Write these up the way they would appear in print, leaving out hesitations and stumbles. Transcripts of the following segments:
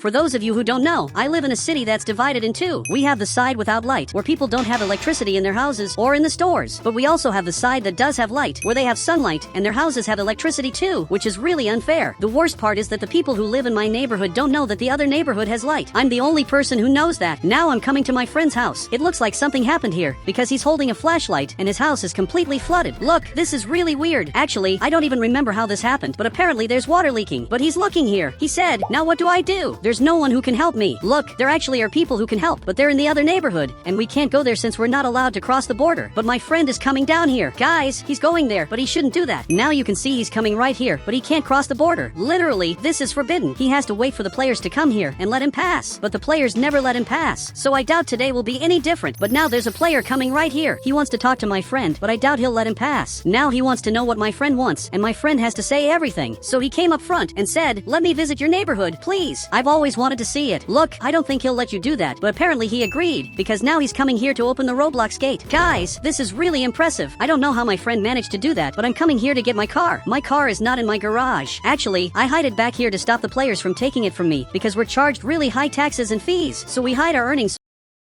For those of you who don't know, I live in a city that's divided in two. We have the side without light, where people don't have electricity in their houses or in the stores. But we also have the side that does have light, where they have sunlight, and their houses have electricity too, which is really unfair. The worst part is that the people who live in my neighborhood don't know that the other neighborhood has light. I'm the only person who knows that. Now I'm coming to my friend's house. It looks like something happened here, because he's holding a flashlight, and his house is completely flooded. Look, this is really weird. Actually, I don't even remember how this happened, but apparently there's water leaking. But he's looking here. He said, now what do I do? There's no one who can help me. Look, there actually are people who can help, but they're in the other neighborhood, and we can't go there since we're not allowed to cross the border. But my friend is coming down here. Guys, he's going there, but he shouldn't do that. Now you can see he's coming right here, but he can't cross the border. Literally, this is forbidden. He has to wait for the players to come here and let him pass. But the players never let him pass, so I doubt today will be any different. But now there's a player coming right here. He wants to talk to my friend, but I doubt he'll let him pass. Now he wants to know what my friend wants, and my friend has to say everything. So he came up front and said, let me visit your neighborhood, please. I've always wanted to see it. Look, I don't think he'll let you do that, but apparently he agreed, because now he's coming here to open the Roblox gate. Guys, this is really impressive. I don't know how my friend managed to do that, but I'm coming here to get my car. My car is not in my garage. Actually, I hide it back here to stop the players from taking it from me, because we're charged really high taxes and fees, so we hide our earnings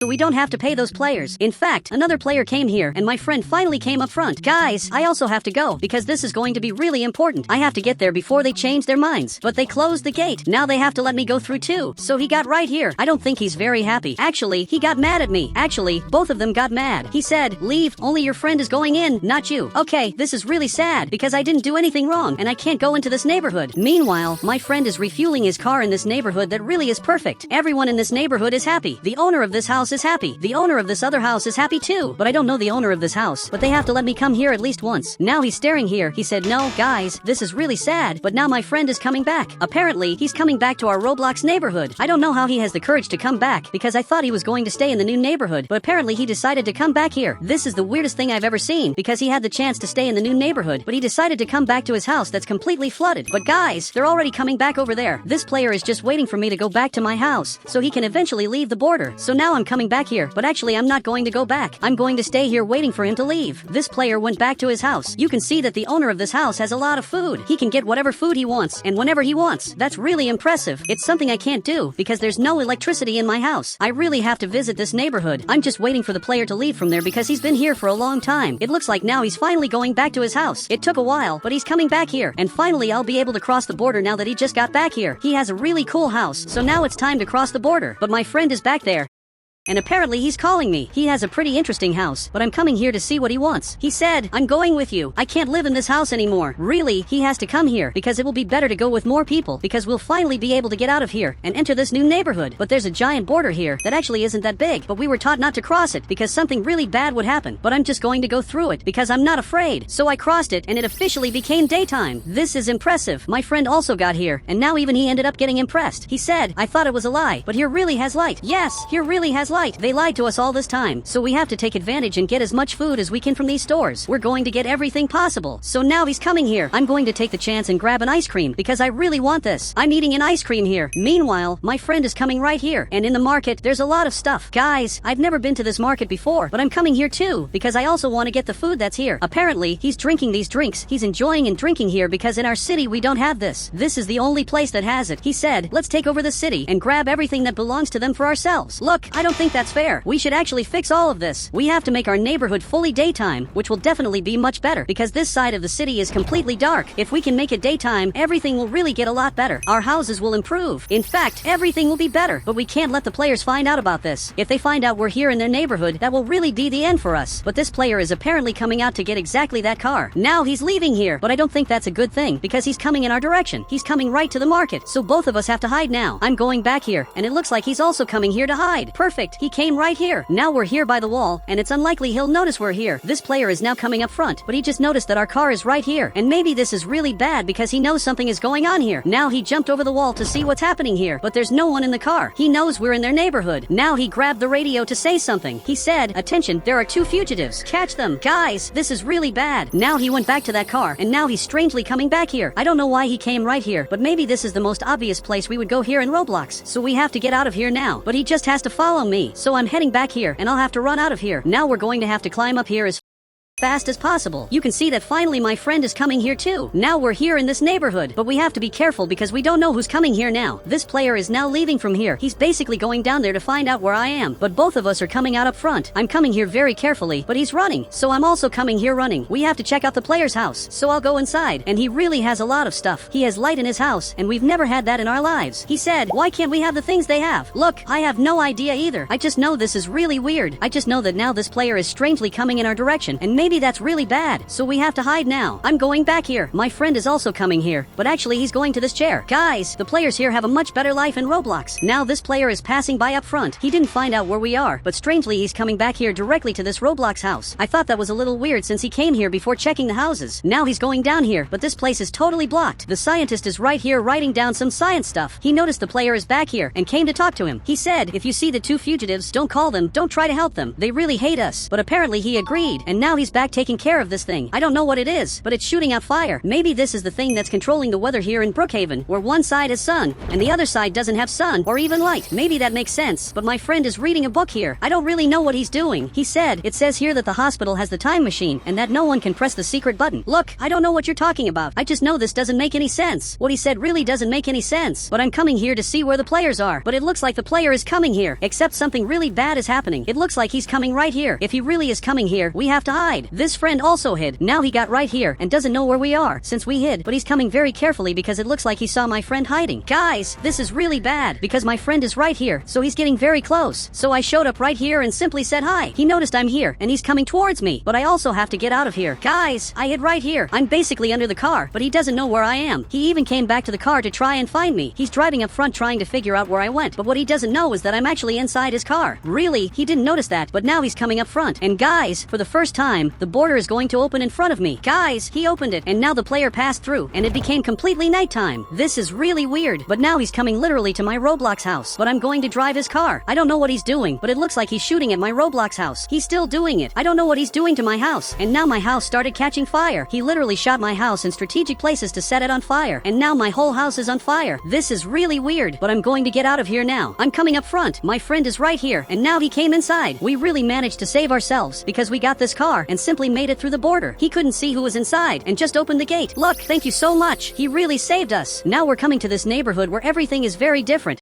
so we don't have to pay those players. In fact, another player came here, and my friend finally came up front. Guys, I also have to go, because this is going to be really important. I have to get there before they change their minds. But they closed the gate. Now they have to let me go through too. So he got right here. I don't think he's very happy. Actually, he got mad at me. Actually, both of them got mad. He said, leave, only your friend is going in, not you. Okay, this is really sad, because I didn't do anything wrong, and I can't go into this neighborhood. Meanwhile, my friend is refueling his car in this neighborhood that really is perfect. Everyone in this neighborhood is happy. The owner of this house is happy. The owner of this other house is happy too. But I don't know the owner of this house. But they have to let me come here at least once. Now he's staring here. He said, no, guys, this is really sad. But now my friend is coming back. Apparently, he's coming back to our Roblox neighborhood. I don't know how he has the courage to come back, because I thought he was going to stay in the new neighborhood. But apparently he decided to come back here. This is the weirdest thing I've ever seen, because he had the chance to stay in the new neighborhood, but he decided to come back to his house that's completely flooded. But guys, they're already coming back over there. This player is just waiting for me to go back to my house, so he can eventually leave the border. So now I'm coming back here, but actually I'm not going to go back. I'm going to stay here waiting for him to leave. This player went back to his house. You can see that the owner of this house has a lot of food. He can get whatever food he wants, and whenever he wants. That's really impressive. It's something I can't do, because there's no electricity in my house. I really have to visit this neighborhood. I'm just waiting for the player to leave from there, because he's been here for a long time. It looks like now he's finally going back to his house. It took a while, but he's coming back here. And finally I'll be able to cross the border now that he just got back here. He has a really cool house, so now it's time to cross the border. But my friend is back there, and apparently he's calling me. He has a pretty interesting house, but I'm coming here to see what he wants. He said, I'm going with you. I can't live in this house anymore. Really, he has to come here, because it will be better to go with more people, because we'll finally be able to get out of here and enter this new neighborhood. But there's a giant border here that actually isn't that big, but we were taught not to cross it, because something really bad would happen. But I'm just going to go through it, because I'm not afraid. So I crossed it, and it officially became daytime. This is impressive. My friend also got here, and now even he ended up getting impressed. He said, I thought it was a lie, but here really has light. Yes, here really has light. They lied to us all this time, so we have to take advantage and get as much food as we can from these stores. We're going to get everything possible. So now he's coming here. I'm going to take the chance and grab an ice cream, because I really want this. I'm eating an ice cream here. Meanwhile, my friend is coming right here, and in the market, there's a lot of stuff. Guys, I've never been to this market before, but I'm coming here too, because I also want to get the food that's here. Apparently, he's drinking these drinks. He's enjoying and drinking here, because in our city, we don't have this. This is the only place that has it. He said, let's take over the city and grab everything that belongs to them for ourselves. Look, I don't think that's fair. We should actually fix all of this. We have to make our neighborhood fully daytime, which will definitely be much better, because this side of the city is completely dark. If we can make it daytime, everything will really get a lot better. Our houses will improve. In fact, everything will be better. But we can't let the players find out about this. If they find out we're here in their neighborhood, that will really be the end for us. But this player is apparently coming out to get exactly that car. Now he's leaving here, but I don't think that's a good thing, because he's coming in our direction. He's coming right to the market, so both of us have to hide now. I'm going back here, and it looks like he's also coming here to hide. Perfect. He came right here. Now we're here by the wall, and it's unlikely he'll notice we're here. This player is now coming up front, but he just noticed that our car is right here, and maybe this is really bad because he knows something is going on here. Now he jumped over the wall to see what's happening here, but there's no one in the car. He knows we're in their neighborhood. Now he grabbed the radio to say something. He said, attention, there are 2 fugitives. Catch them. Guys, this is really bad. Now he went back to that car, and now he's strangely coming back here. I don't know why he came right here, but maybe this is the most obvious place we would go here in Roblox, so we have to get out of here now. But he just has to follow me, so I'm heading back here, and I'll have to run out of here. Now we're going to have to climb up here as fast as possible. You can see that finally my friend is coming here too. Now we're here in this neighborhood, but we have to be careful because we don't know who's coming here now. This player is now leaving from here. He's basically going down there to find out where I am, but both of us are coming out up front. I'm coming here very carefully, but he's running, so I'm also coming here running. We have to check out the player's house, so I'll go inside, and he really has a lot of stuff. He has light in his house, and we've never had that in our lives. He said, why can't we have the things they have? Look, I have no idea either. I just know this is really weird. I just know that now this player is strangely coming in our direction, and maybe that's really bad, so we have to hide now. I'm going back here. My friend is also coming here, but actually he's going to this chair. Guys, the players here have a much better life in Roblox. Now this player is passing by up front. He didn't find out where we are, but strangely he's coming back here directly to this Roblox house. I thought that was a little weird since he came here before checking the houses. Now he's going down here, but this place is totally blocked. The scientist is right here writing down some science stuff. He noticed the player is back here and came to talk to him. He said, if you see the two fugitives, don't call them, don't try to help them. They really hate us. But apparently he agreed, and now he's back taking care of this thing. I don't know what it is, but it's shooting out fire. Maybe this is the thing that's controlling the weather here in Brookhaven, where one side has sun, and the other side doesn't have sun, or even light. Maybe that makes sense, but my friend is reading a book here. I don't really know what he's doing. He said, it says here that the hospital has the time machine, and that no one can press the secret button. Look, I don't know what you're talking about. I just know this doesn't make any sense. What he said really doesn't make any sense. But I'm coming here to see where the players are. But it looks like the player is coming here, except something really bad is happening. It looks like he's coming right here. If he really is coming here, we have to hide. This friend also hid. Now he got right here and doesn't know where we are since we hid, but he's coming very carefully because it looks like he saw my friend hiding. Guys, this is really bad because my friend is right here, so he's getting very close. So I showed up right here and simply said hi. He noticed I'm here and he's coming towards me, but I also have to get out of here. Guys, I hid right here. I'm basically under the car, but he doesn't know where I am. He even came back to the car to try and find me. He's driving up front trying to figure out where I went, but what he doesn't know is that I'm actually inside his car. Really, he didn't notice that, but now he's coming up front. And guys, for the first time, the border is going to open in front of me. Guys, he opened it, and now the player passed through, and it became completely nighttime. This is really weird, but now he's coming literally to my Roblox house, but I'm going to drive his car. I don't know what he's doing, but it looks like he's shooting at my Roblox house. He's still doing it. I don't know what he's doing to my house, and now my house started catching fire. He literally shot my house in strategic places to set it on fire, and now my whole house is on fire. This is really weird, but I'm going to get out of here now. I'm coming up front. My friend is right here, and now he came inside. We really managed to save ourselves because we got this car and simply made it through the border. He couldn't see who was inside and just opened the gate. Look, thank you so much. He really saved us. Now we're coming to this neighborhood where everything is very different.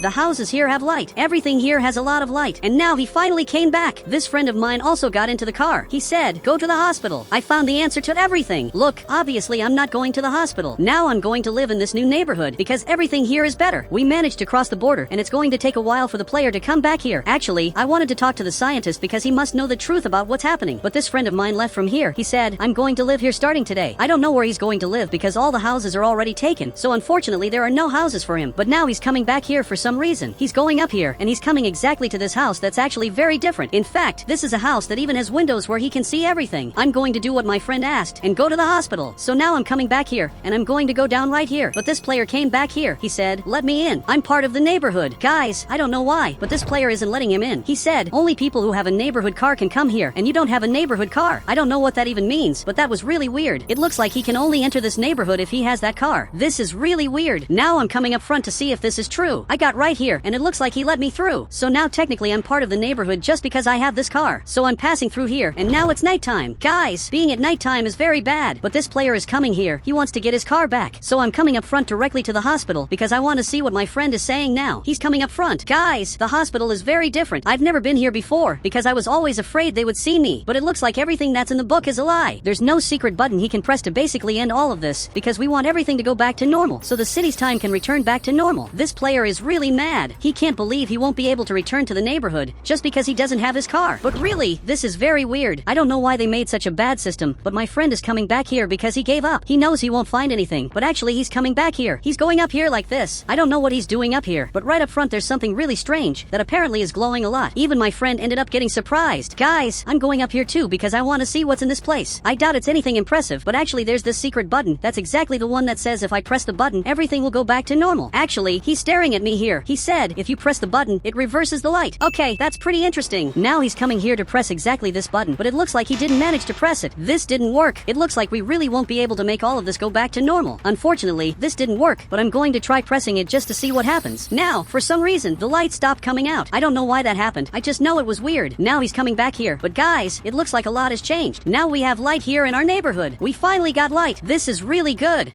The houses here have light. Everything here has a lot of light. And now he finally came back. This friend of mine also got into the car. He said, go to the hospital. I found the answer to everything. Look, obviously I'm not going to the hospital. Now I'm going to live in this new neighborhood because everything here is better. We managed to cross the border and it's going to take a while for the player to come back here. Actually, I wanted to talk to the scientist because he must know the truth about what's happening. But this friend of mine left from here. He said, I'm going to live here starting today. I don't know where he's going to live because all the houses are already taken. So unfortunately, there are no houses for him. But now he's coming back here for some reason. He's going up here and he's coming exactly to this house that's actually very different. In fact, this is a house that even has windows where he can see everything. I'm going to do what my friend asked and go to the hospital. So now I'm coming back here and I'm going to go down right here. But this player came back here. He said, let me in. I'm part of the neighborhood. Guys, I don't know why, but this player isn't letting him in. He said, only people who have a neighborhood car can come here and you don't have a neighborhood car. I don't know what that even means, but that was really weird. It looks like he can only enter this neighborhood if he has that car. This is really weird. Now I'm coming up front to see if this is true. I got right here and it looks like he let me through. So now technically I'm part of the neighborhood just because I have this car. So I'm passing through here and now it's nighttime. Guys, being at nighttime is very bad, but this player is coming here. He wants to get his car back. So I'm coming up front directly to the hospital because I want to see what my friend is saying now. He's coming up front. Guys, the hospital is very different. I've never been here before because I was always afraid they would see me, but it looks like everything that's in the book is a lie. There's no secret button he can press to basically end all of this because we want everything to go back to normal so the city's time can return back to normal. This player is really mad. He can't believe he won't be able to return to the neighborhood just because he doesn't have his car. But really, this is very weird. I don't know why they made such a bad system, but my friend is coming back here because he gave up. He knows he won't find anything, but actually he's coming back here. He's going up here like this. I don't know what he's doing up here, but right up front there's something really strange that apparently is glowing a lot. Even my friend ended up getting surprised. Guys, I'm going up here too because I want to see what's in this place. I doubt it's anything impressive, but actually there's this secret button. That's exactly the one that says if I press the button, everything will go back to normal. Actually, he's staring at me here. here. He said, if you press the button, it reverses the light. Okay, that's pretty interesting. Now he's coming here to press exactly this button, but it looks like he didn't manage to press it. This didn't work. It looks like we really won't be able to make all of this go back to normal. Unfortunately, this didn't work, but I'm going to try pressing it just to see what happens. Now, for some reason, the light stopped coming out. I don't know why that happened. I just know it was weird. Now he's coming back here. But guys, it looks like a lot has changed. Now we have light here in our neighborhood. We finally got light. This is really good.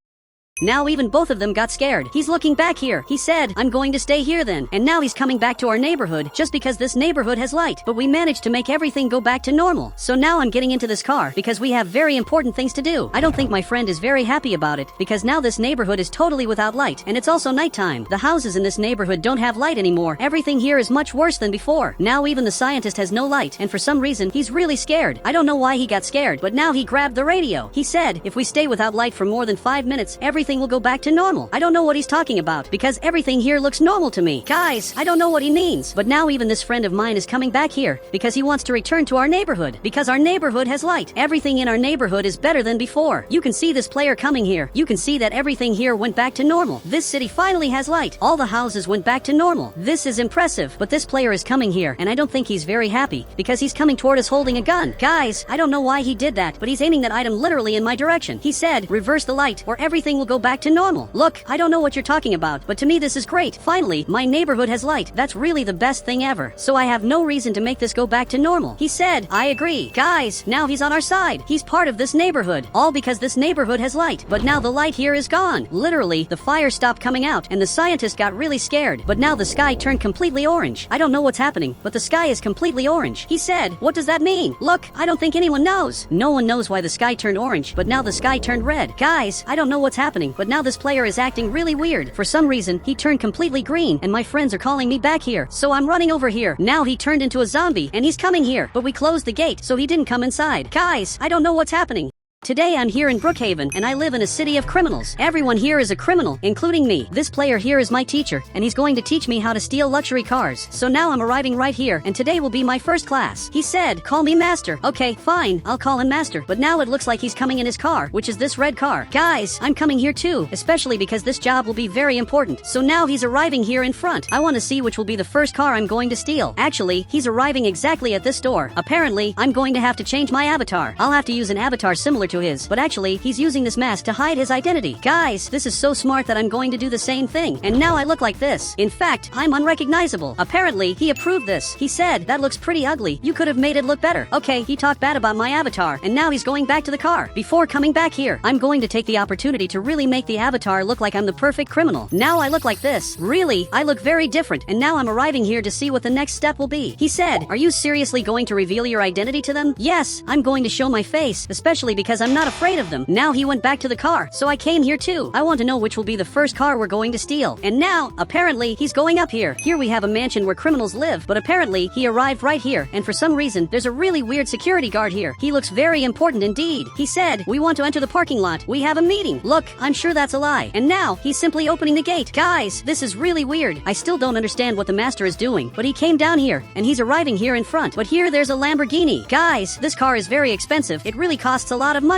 Now even both of them got scared. He's looking back here. He said, I'm going to stay here then. And now he's coming back to our neighborhood just because this neighborhood has light. But we managed to make everything go back to normal. So now I'm getting into this car because we have very important things to do. I don't think my friend is very happy about it because now this neighborhood is totally without light and it's also nighttime. The houses in this neighborhood don't have light anymore. Everything here is much worse than before. Now even the scientist has no light and for some reason he's really scared. I don't know why he got scared, but now he grabbed the radio. He said, if we stay without light for more than 5 minutes, everything will go back to normal. I don't know what he's talking about because everything here looks normal to me. Guys, I don't know what he means. But now even this friend of mine is coming back here because he wants to return to our neighborhood because our neighborhood has light. Everything in our neighborhood is better than before. You can see this player coming here. You can see that everything here went back to normal. This city finally has light. All the houses went back to normal. This is impressive. But this player is coming here and I don't think he's very happy because he's coming toward us holding a gun. Guys, I don't know why he did that, but he's aiming that item literally in my direction. He said, reverse the light or everything will go back to normal. Look, I don't know what you're talking about, but to me this is great. Finally, my neighborhood has light. That's really the best thing ever. So I have no reason to make this go back to normal. He said, I agree. Guys, now he's on our side. He's part of this neighborhood. All because this neighborhood has light. But now the light here is gone. Literally, the fire stopped coming out and the scientist got really scared. But now the sky turned completely orange. I don't know what's happening, but the sky is completely orange. He said, what does that mean? Look, I don't think anyone knows. No one knows why the sky turned orange, but now the sky turned red. Guys, I don't know what's happening, but now this player is acting really weird. For some reason, he turned completely green and my friends are calling me back here. So I'm running over here. Now he turned into a zombie and he's coming here, but we closed the gate so he didn't come inside. Guys, I don't know what's happening. Today I'm here in Brookhaven and I live in a city of criminals. Everyone here is a criminal, including me. This player here is my teacher and he's going to teach me how to steal luxury cars. So now I'm arriving right here and today will be my first class. He said, call me master. Okay, fine, I'll call him master. But now it looks like he's coming in his car, which is this red car. Guys, I'm coming here too, especially because this job will be very important. So now he's arriving here in front. I want to see which will be the first car I'm going to steal. Actually, he's arriving exactly at this door. Apparently, I'm going to have to change my avatar. I'll have to use an avatar similar to his, but actually, he's using this mask to hide his identity. Guys, this is so smart that I'm going to do the same thing. And now I look like this. In fact, I'm unrecognizable. Apparently, he approved this. He said, that looks pretty ugly. You could have made it look better. Okay, he talked bad about my avatar, and now he's going back to the car. Before coming back here, I'm going to take the opportunity to really make the avatar look like I'm the perfect criminal. Now I look like this. Really, I look very different, and now I'm arriving here to see what the next step will be. He said, are you seriously going to reveal your identity to them? Yes, I'm going to show my face, especially because I'm not afraid of them. Now he went back to the car, so I came here too. I want to know which will be the first car we're going to steal. And now, apparently, he's going up here. Here we have a mansion where criminals live, but apparently, he arrived right here, and for some reason, there's a really weird security guard here. He looks very important indeed. He said, we want to enter the parking lot. We have a meeting. Look, I'm sure that's a lie. And now, he's simply opening the gate. Guys, this is really weird. I still don't understand what the master is doing, but he came down here, and he's arriving here in front. But here there's a Lamborghini. Guys, this car is very expensive. It really costs a lot of money.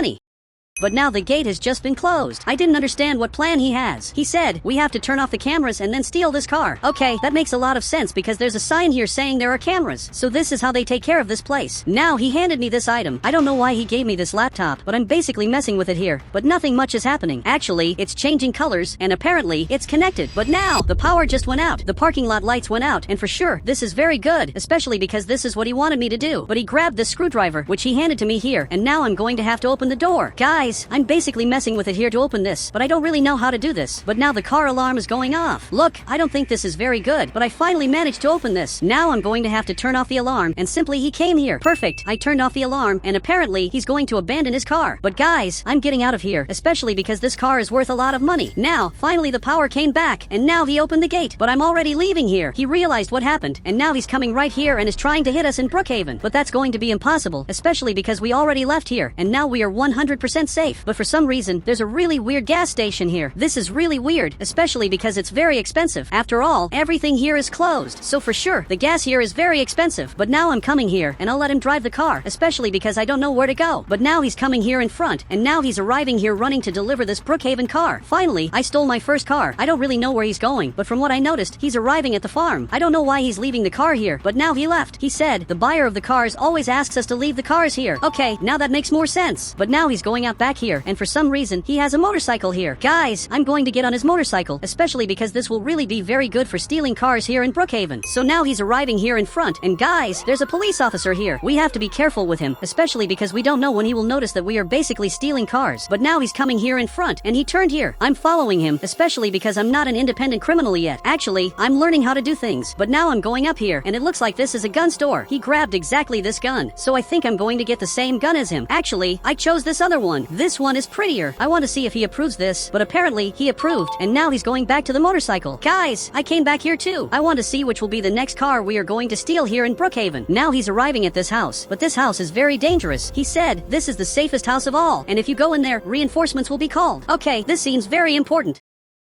But now the gate has just been closed. I didn't understand what plan he has. He said, we have to turn off the cameras and then steal this car. Okay, that makes a lot of sense because there's a sign here saying there are cameras. So this is how they take care of this place. Now he handed me this item. I don't know why he gave me this laptop, but I'm basically messing with it here. But nothing much is happening. Actually, it's changing colors and apparently it's connected. But now, the power just went out. The parking lot lights went out. And for sure, this is very good, especially because this is what he wanted me to do. But he grabbed this screwdriver, which he handed to me here. And now I'm going to have to open the door. Guys, I'm basically messing with it here to open this, but I don't really know how to do this. But now the car alarm is going off. Look, I don't think this is very good, but I finally managed to open this. Now I'm going to have to turn off the alarm, and simply he came here. Perfect. I turned off the alarm, and apparently he's going to abandon his car. But guys, I'm getting out of here, especially because this car is worth a lot of money. Now, finally the power came back, and now he opened the gate, but I'm already leaving here. He realized what happened, and now he's coming right here and is trying to hit us in Brookhaven. But that's going to be impossible, especially because we already left here, and now we are 100% safe. safe. But for some reason, there's a really weird gas station here. This is really weird, especially because it's very expensive. After all, everything here is closed. So for sure, the gas here is very expensive. But now I'm coming here, and I'll let him drive the car, especially because I don't know where to go. But now he's coming here in front, and now he's arriving here running to deliver this Brookhaven car. Finally, I stole my first car. I don't really know where he's going, but from what I noticed, he's arriving at the farm. I don't know why he's leaving the car here, but now he left. He said, the buyer of the cars always asks us to leave the cars here. Okay, now that makes more sense. But now he's going out back here, and for some reason, he has a motorcycle here. Guys, I'm going to get on his motorcycle, especially because this will really be very good for stealing cars here in Brookhaven. So now he's arriving here in front, and guys, there's a police officer here. We have to be careful with him, especially because we don't know when he will notice that we are basically stealing cars. But now he's coming here in front, and he turned here. I'm following him, especially because I'm not an independent criminal yet. Actually, I'm learning how to do things. But now I'm going up here, and it looks like this is a gun store. He grabbed exactly this gun, so I think I'm going to get the same gun as him. Actually, I chose this other one. This one is prettier. I want to see if he approves this, but apparently he approved, and now he's going back to the motorcycle. Guys, I came back here too. I want to see which will be the next car we are going to steal here in Brookhaven. Now he's arriving at this house, but this house is very dangerous. He said, this is the safest house of all, and if you go in there, reinforcements will be called. Okay, this seems very important.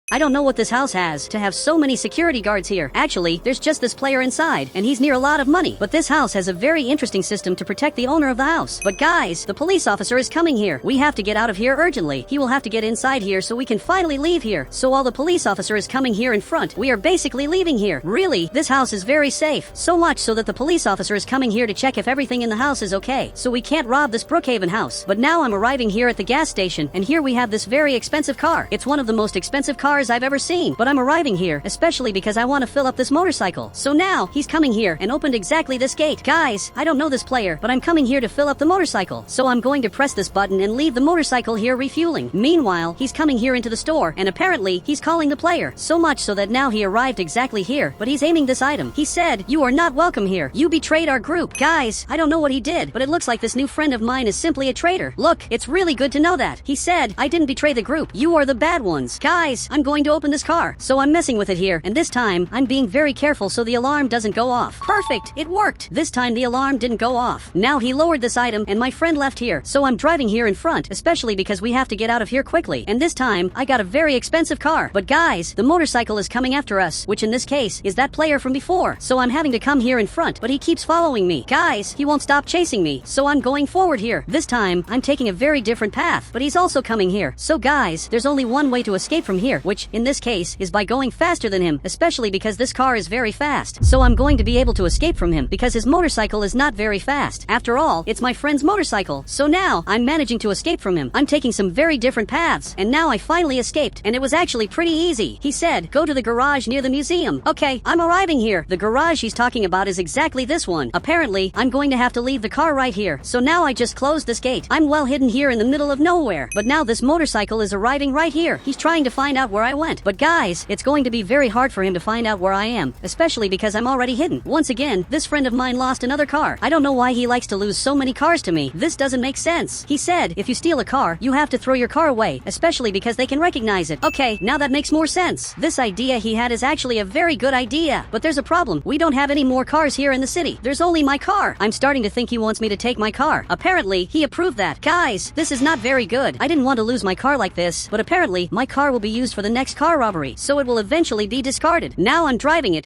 I don't know what this house has to have so many security guards here. Actually, there's just this player inside, and he's near a lot of money. But this house has a very interesting system to protect the owner of the house. But guys, the police officer is coming here. We have to get out of here urgently. He will have to get inside here so we can finally leave here. So while the police officer is coming here in front, we are basically leaving here. Really, this house is very safe. So much so that the police officer is coming here to check if everything in the house is okay. So we can't rob this Brookhaven house. But now I'm arriving here at the gas station, and here we have this very expensive car. It's one of the most expensive cars I've ever seen, but I'm arriving here, especially because I want to fill up this motorcycle. So now, he's coming here and opened exactly this gate. Guys, I don't know this player, but I'm coming here to fill up the motorcycle. So I'm going to press this button and leave the motorcycle here refueling. Meanwhile, he's coming here into the store, and apparently, he's calling the player. So much so that now he arrived exactly here, but he's aiming this item. He said, you are not welcome here. You betrayed our group. Guys, I don't know what he did, but it looks like this new friend of mine is simply a traitor. Look, it's really good to know that. He said, I didn't betray the group. You are the bad ones. Guys, I'm going to open this car. So I'm messing with it here, and this time, I'm being very careful so the alarm doesn't go off. Perfect! It worked! This time the alarm didn't go off. Now he lowered this item, and my friend left here. So I'm driving here in front, especially because we have to get out of here quickly. And this time, I got a very expensive car. But guys, the motorcycle is coming after us, which in this case, is that player from before. So I'm having to come here in front, but he keeps following me. Guys, he won't stop chasing me, so I'm going forward here. This time, I'm taking a very different path, but he's also coming here. So guys, there's only one way to escape from here, which, in this case, is by going faster than him, especially because this car is very fast. So I'm going to be able to escape from him, because his motorcycle is not very fast. After all, it's my friend's motorcycle. So now, I'm managing to escape from him. I'm taking some very different paths, and now I finally escaped, and it was actually pretty easy. He said, go to the garage near the museum. Okay, I'm arriving here. The garage he's talking about is exactly this one. Apparently, I'm going to have to leave the car right here. So now I just closed this gate. I'm well hidden here in the middle of nowhere. But now this motorcycle is arriving right here. He's trying to find out where I went. But guys, it's going to be very hard for him to find out where I am, especially because I'm already hidden. Once again, this friend of mine lost another car. I don't know why he likes to lose so many cars to me. This doesn't make sense. He said, if you steal a car, you have to throw your car away, especially because they can recognize it. Okay, now that makes more sense. This idea he had is actually a very good idea. But there's a problem. We don't have any more cars here in the city. There's only my car. I'm starting to think he wants me to take my car. Apparently, he approved that. Guys, this is not very good. I didn't want to lose my car like this, but apparently, my car will be used for the next car robbery, so it will eventually be discarded. Now I'm driving it.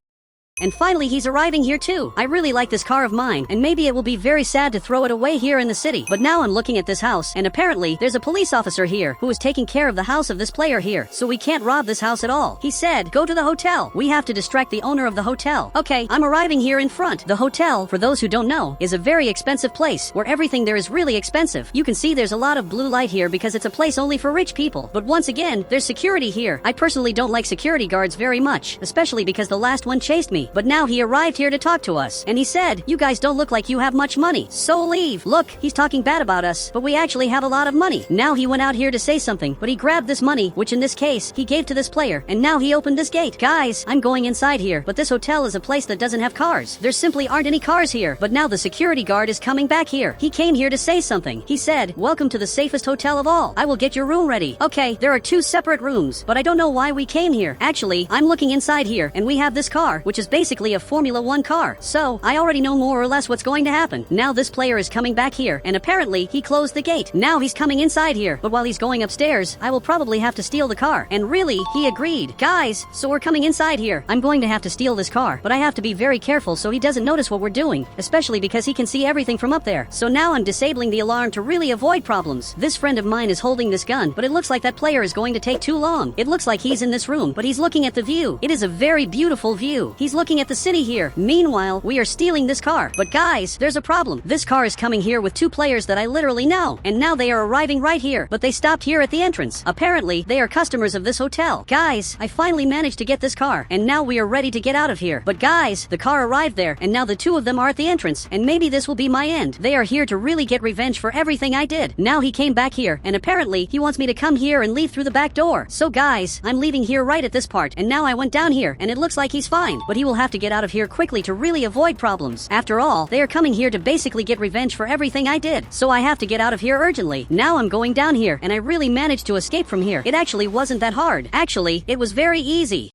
And finally, he's arriving here too. I really like this car of mine, and maybe it will be very sad to throw it away here in the city. But now I'm looking at this house, and apparently, there's a police officer here who is taking care of the house of this player here, so we can't rob this house at all. He said, go to the hotel. We have to distract the owner of the hotel. Okay, I'm arriving here in front. The hotel, for those who don't know, is a very expensive place, where everything there is really expensive. You can see there's a lot of blue light here because it's a place only for rich people. But once again, there's security here. I personally don't like security guards very much, especially because the last one chased me. But now he arrived here to talk to us, and he said, you guys don't look like you have much money, so leave. Look, he's talking bad about us, but we actually have a lot of money. Now he went out here to say something, but he grabbed this money, which in this case, he gave to this player, and now he opened this gate. Guys, I'm going inside here, but this hotel is a place that doesn't have cars. There simply aren't any cars here, but now the security guard is coming back here. He came here to say something. He said, welcome to the safest hotel of all. I will get your room ready. Okay, there are 2 separate rooms, but I don't know why we came here. Actually, I'm looking inside here, and we have this car, which is basically basically a Formula 1 car. So, I already know more or less what's going to happen. Now this player is coming back here, and apparently he closed the gate. Now he's coming inside here, but while he's going upstairs, I will probably have to steal the car. And really, he agreed. Guys, so we're coming inside here. I'm going to have to steal this car, but I have to be very careful so he doesn't notice what we're doing, especially because he can see everything from up there. So now I'm disabling the alarm to really avoid problems. This friend of mine is holding this gun, but it looks like that player is going to take too long. It looks like he's in this room, but he's looking at the view. It is a very beautiful view. He's looking at the city here. Meanwhile, we are stealing this car. But guys, there's a problem. This car is coming here with two players that I literally know, and now they are arriving right here, but they stopped here at the entrance. Apparently, they are customers of this hotel. Guys, I finally managed to get this car, and now we are ready to get out of here. But guys, the car arrived there, and now the two of them are at the entrance, and maybe this will be my end. They are here to really get revenge for everything I did. Now he came back here, and apparently he wants me to come here and leave through the back door. So guys, I'm leaving here right at this part, and now I went down here, and it looks like he's fine, but he will have to get out of here quickly to really avoid problems. After all, they are coming here to basically get revenge for everything I did, so I have to get out of here urgently. Now I'm going down here, and I really managed to escape from here. It actually wasn't that hard. Actually, it was very easy.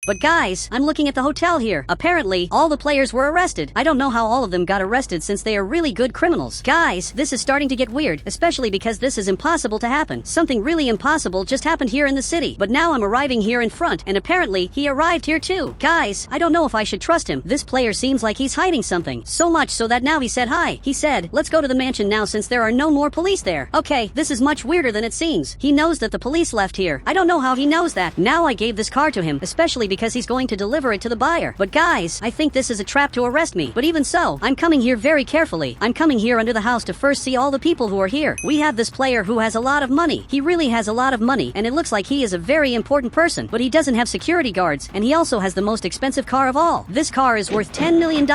But guys, I'm looking at the hotel here. Apparently, all the players were arrested. I don't know how all of them got arrested since they are really good criminals. Guys, this is starting to get weird, especially because this is impossible to happen. Something really impossible just happened here in the city. But now I'm arriving here in front, and apparently, he arrived here too. Guys, I don't know if I should trust him. This player seems like he's hiding something. So much so that now he said hi. He said, let's go to the mansion now since there are no more police there. Okay, this is much weirder than it seems. He knows that the police left here. I don't know how he knows that. Now I gave this car to him, especially because he's going to deliver it to the buyer. But guys, I think this is a trap to arrest me. But even so, I'm coming here very carefully. I'm coming here under the house to first see all the people who are here. We have this player who has a lot of money. He really has a lot of money, and it looks like he is a very important person. But he doesn't have security guards, and he also has the most expensive car of all. This car is worth $10 million,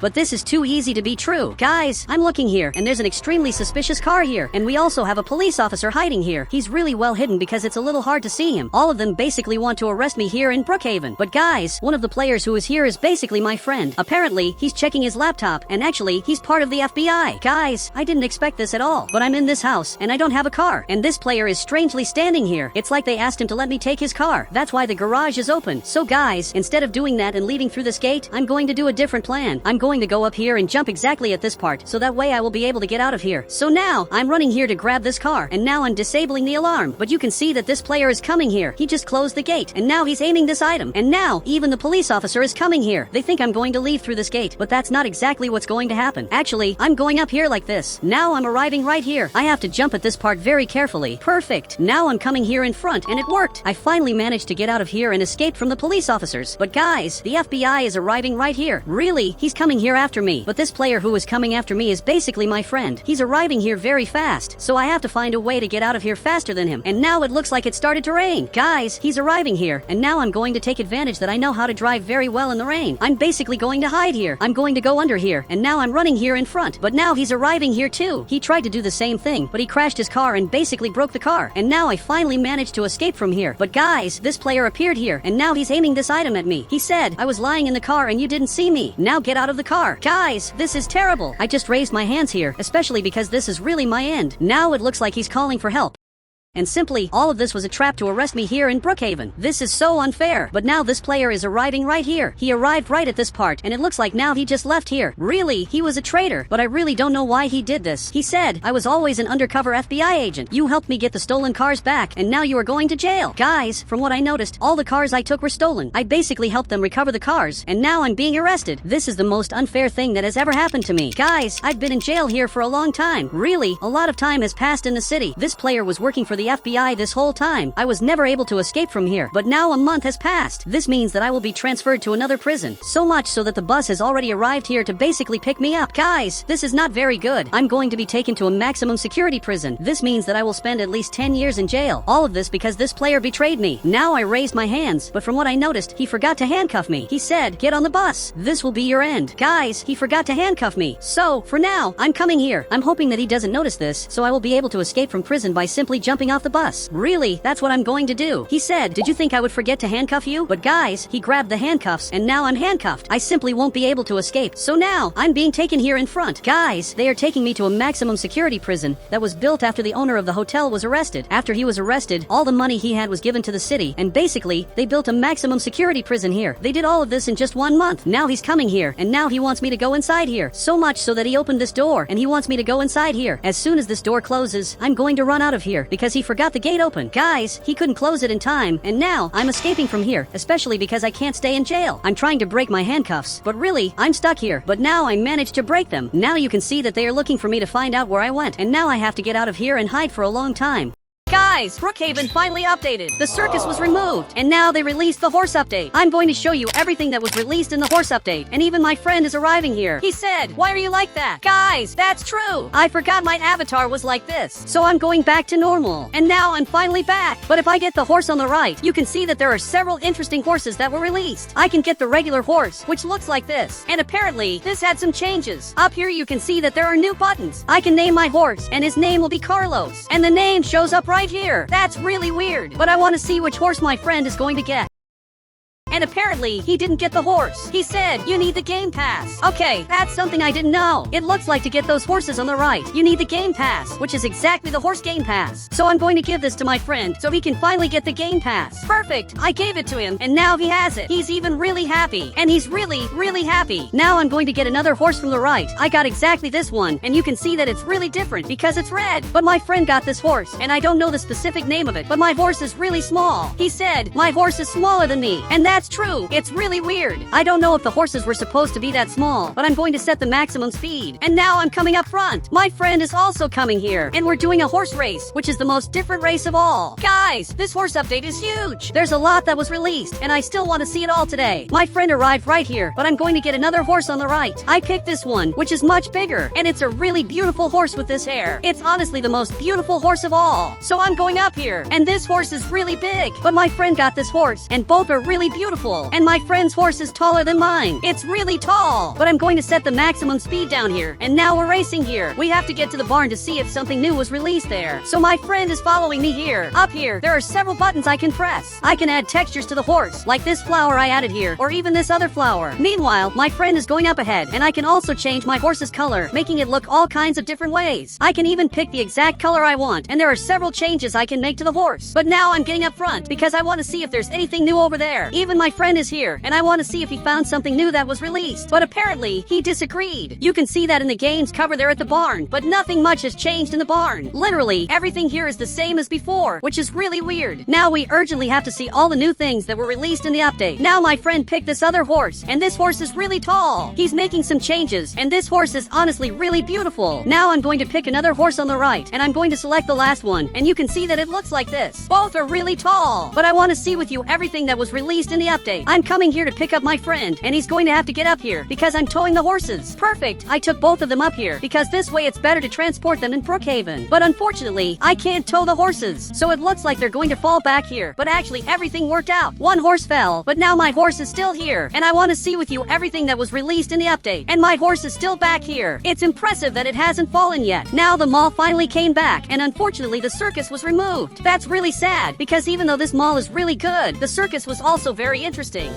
but this is too easy to be true. Guys, I'm looking here, and there's an extremely suspicious car here, and we also have a police officer hiding here. He's really well hidden because it's a little hard to see him. All of them basically want to arrest me here in Brookhaven. But guys, one of the players who is here is basically my friend. Apparently, he's checking his laptop, and actually, he's part of the FBI. Guys, I didn't expect this at all, but I'm in this house, and I don't have a car, and this player is strangely standing here. It's like they asked him to let me take his car. That's why the garage is open. So guys, instead of doing that and leaving through this gate, I'm going to do a different plan. I'm going to go up here and jump exactly at this part, so that way I will be able to get out of here. So now, I'm running here to grab this car, and now I'm disabling the alarm, but you can see that this player is coming here. He just closed the gate, and now he's aiming this item, and now, even the police officer is coming here. They think I'm going to leave through this gate, but that's not exactly what's going to happen. Actually, I'm going up here like this. Now I'm arriving right here. I have to jump at this part very carefully. Perfect. Now I'm coming here in front, and it worked. I finally managed to get out of here and escape from the police officers. But guys, the FBI is arriving right here. Really, he's coming here after me. But this player who is coming after me is basically my friend. He's arriving here very fast, so I have to find a way to get out of here faster than him. And now it looks like it started to rain. Guys, he's arriving here, and now I'm going to take advantage that I know how to drive very well in the rain. I'm basically going to hide here. I'm going to go under here, and now I'm running here in front. But now he's arriving here too. He tried to do the same thing, but he crashed his car and basically broke the car. And now I finally managed to escape from here. But guys, this player appeared here, and now he's aiming this item at me. He said, I was lying in the car and you didn't see me. Now get out of the car. Guys, this is terrible. I just raised my hands here, especially because this is really my end. Now it looks like he's calling for help. And simply, all of this was a trap to arrest me here in Brookhaven. This is so unfair. But now this player is arriving right here. He arrived right at this part, and it looks like now he just left here. Really, he was a traitor, but I really don't know why he did this. He said, I was always an undercover FBI agent. You helped me get the stolen cars back, and now you are going to jail. Guys, from what I noticed, all the cars I took were stolen. I basically helped them recover the cars, and now I'm being arrested. This is the most unfair thing that has ever happened to me. Guys, I've been in jail here for a long time. Really, a lot of time has passed in the city. This player was working for the FBI this whole time. I was never able to escape from here, but now a month has passed. This means that I will be transferred to another prison. So much so that the bus has already arrived here to basically pick me up. Guys, this is not very good. I'm going to be taken to a maximum security prison. This means that I will spend at least 10 years in jail. All of this because this player betrayed me. Now I raised my hands, but from what I noticed, he forgot to handcuff me. He said, get on the bus. This will be your end. Guys, he forgot to handcuff me. So, for now, I'm coming here. I'm hoping that he doesn't notice this, so I will be able to escape from prison by simply jumping getting off the bus. Really, that's what I'm going to do. He said, did you think I would forget to handcuff you? But guys, he grabbed the handcuffs and now I'm handcuffed. I simply won't be able to escape. So now, I'm being taken here in front. Guys, they are taking me to a maximum security prison that was built after the owner of the hotel was arrested. After he was arrested, all the money he had was given to the city, and basically, they built a maximum security prison here. They did all of this in just 1 month. Now he's coming here, and now he wants me to go inside here. So much so that he opened this door, and he wants me to go inside here. As soon as this door closes, I'm going to run out of here, because he forgot the gate open. Guys, he couldn't close it in time, and now I'm escaping from here, especially because I can't stay in jail. I'm trying to break my handcuffs, but really, I'm stuck here. But now I managed to break them. Now you can see that they are looking for me to find out where I went, and now I have to get out of here and hide for a long time. Guys, Brookhaven finally updated. The circus was removed, and now they released the horse update. I'm going to show you everything that was released in the horse update, and even my friend is arriving here. He said, why are you like that? Guys, that's true. I forgot my avatar was like this, so I'm going back to normal, and now I'm finally back. But if I get the horse on the right, you can see that there are several interesting horses that were released. I can get the regular horse, which looks like this, and apparently, this had some changes. Up here you can see that there are new buttons. I can name my horse, and his name will be Carlos, and the name shows up right here. That's really weird, but I want to see which horse my friend is going to get. And apparently, he didn't get the horse. He said, you need the game pass. Okay, that's something I didn't know. It looks like to get those horses on the right, you need the game pass, which is exactly the horse game pass. So I'm going to give this to my friend so he can finally get the game pass. Perfect, I gave it to him, and now he has it. He's even really happy, and he's really, really happy. Now I'm going to get another horse from the right. I got exactly this one, and you can see that it's really different because it's red. But my friend got this horse, and I don't know the specific name of it, but my horse is really small. He said, my horse is smaller than me, and that's true. It's really weird. I don't know if the horses were supposed to be that small, but I'm going to set the maximum speed. And now I'm coming up front. My friend is also coming here, and we're doing a horse race, which is the most different race of all. Guys, this horse update is huge. There's a lot that was released, and I still want to see it all today. My friend arrived right here, but I'm going to get another horse on the right. I picked this one, which is much bigger, and it's a really beautiful horse with this hair. It's honestly the most beautiful horse of all. So I'm going up here, and this horse is really big, but my friend got this horse, and both are really beautiful. And my friend's horse is taller than mine. It's really tall. But I'm going to set the maximum speed down here. And now we're racing here. We have to get to the barn to see if something new was released there. So my friend is following me here. Up here, there are several buttons I can press. I can add textures to the horse, like this flower I added here, or even this other flower. Meanwhile, my friend is going up ahead, and I can also change my horse's color, making it look all kinds of different ways. I can even pick the exact color I want, and there are several changes I can make to the horse. But now I'm getting up front, because I want to see if there's anything new over there. Even my friend is here, and I want to see if he found something new that was released. But apparently, he disagreed. You can see that in the game's cover there at the barn, but nothing much has changed in the barn. Literally, everything here is the same as before, which is really weird. Now we urgently have to see all the new things that were released in the update. Now my friend picked this other horse, and this horse is really tall. He's making some changes, and this horse is honestly really beautiful. Now I'm going to pick another horse on the right, and I'm going to select the last one, and you can see that it looks like this. Both are really tall, but I want to see with you everything that was released in the update. I'm coming here to pick up my friend, and he's going to have to get up here because I'm towing the horses. Perfect, I took both of them up here because this way it's better to transport them in Brookhaven. But unfortunately, I can't tow the horses, so it looks like they're going to fall back here. But actually, everything worked out. One horse fell, but now my horse is still here, and I want to see with you everything that was released in the update. And my horse is still back here. It's impressive that it hasn't fallen yet. Now the mall finally came back, and unfortunately the circus was removed. That's really sad, because even though this mall is really good, the circus was also very interesting.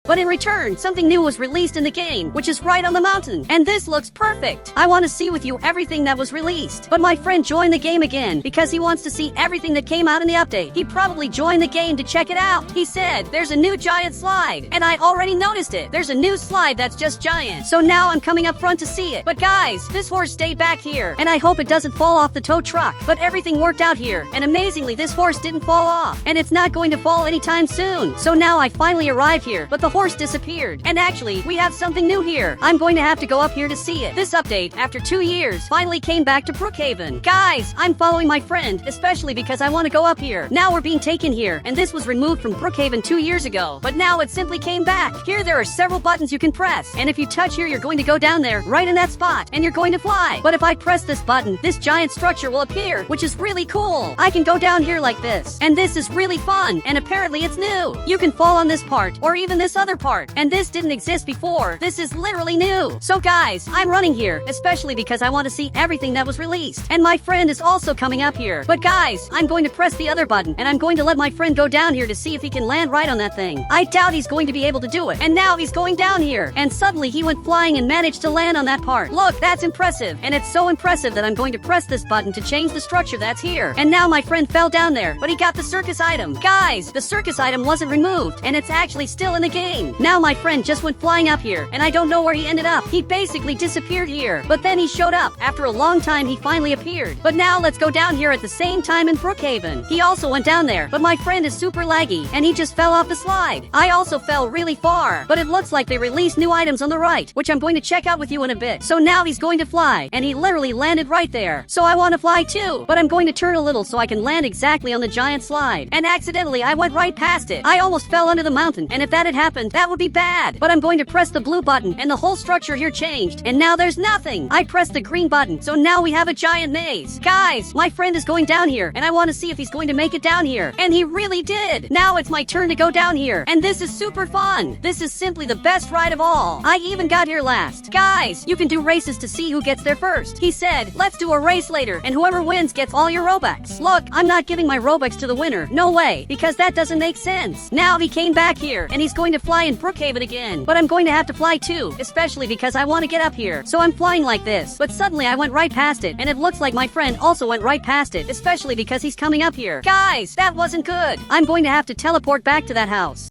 But in return, something new was released in the game, which is right on the mountain. And this looks perfect. I want to see with you everything that was released. But my friend joined the game again because he wants to see everything that came out in the update. He probably joined the game to check it out. He said, there's a new giant slide. And I already noticed it. There's a new slide that's just giant. So now I'm coming up front to see it. But guys, this horse stayed back here. And I hope it doesn't fall off the tow truck. But everything worked out here. And amazingly, this horse didn't fall off. And it's not going to fall anytime soon. So now I finally arrive here. But the horse disappeared. And actually, we have something new here. I'm going to have to go up here to see it. This update, after 2 years, finally came back to Brookhaven. Guys, I'm following my friend, especially because I want to go up here. Now we're being taken here, and this was removed from Brookhaven 2 years ago. But now it simply came back. Here there are several buttons you can press, and if you touch here, you're going to go down there, right in that spot, and you're going to fly. But if I press this button, this giant structure will appear, which is really cool. I can go down here like this, and this is really fun, and apparently it's new. You can fall on this part, or even this other other part. And this didn't exist before. This is literally new. So guys, I'm running here, especially because I want to see everything that was released. And my friend is also coming up here. But guys, I'm going to press the other button, and I'm going to let my friend go down here to see if he can land right on that thing. I doubt he's going to be able to do it. And now he's going down here. And suddenly he went flying and managed to land on that part. Look, that's impressive. And it's so impressive that I'm going to press this button to change the structure that's here. And now my friend fell down there, but he got the circus item. Guys, the circus item wasn't removed, and it's actually still in the game. Now my friend just went flying up here, and I don't know where he ended up. He basically disappeared here. But then he showed up. After a long time, he finally appeared. But now let's go down here at the same time in Brookhaven. He also went down there, but my friend is super laggy, and he just fell off the slide. I also fell really far, but it looks like they released new items on the right, which I'm going to check out with you in a bit. So now he's going to fly, and he literally landed right there. So I want to fly too, but I'm going to turn a little so I can land exactly on the giant slide. And accidentally, I went right past it. I almost fell under the mountain, and if that had happened, that would be bad. But I'm going to press the blue button, and the whole structure here changed, and now there's nothing. I pressed the green button, so now we have a giant maze. Guys, my friend is going down here, and I want to see if he's going to make it down here. And he really did. Now it's my turn to go down here, and this is super fun. This is simply the best ride of all. I even got here last. Guys, you can do races to see who gets there first. He said, let's do a race later, and whoever wins gets all your Robux. Look, I'm not giving my Robux to the winner. No way, because that doesn't make sense. Now he came back here, and he's going to fly in Brookhaven again. But I'm going to have to fly too, especially because I want to get up here. So I'm flying like this, but suddenly I went right past it, and it looks like my friend also went right past it, especially because he's coming up here. Guys, that wasn't good. I'm going to have to teleport back to that house.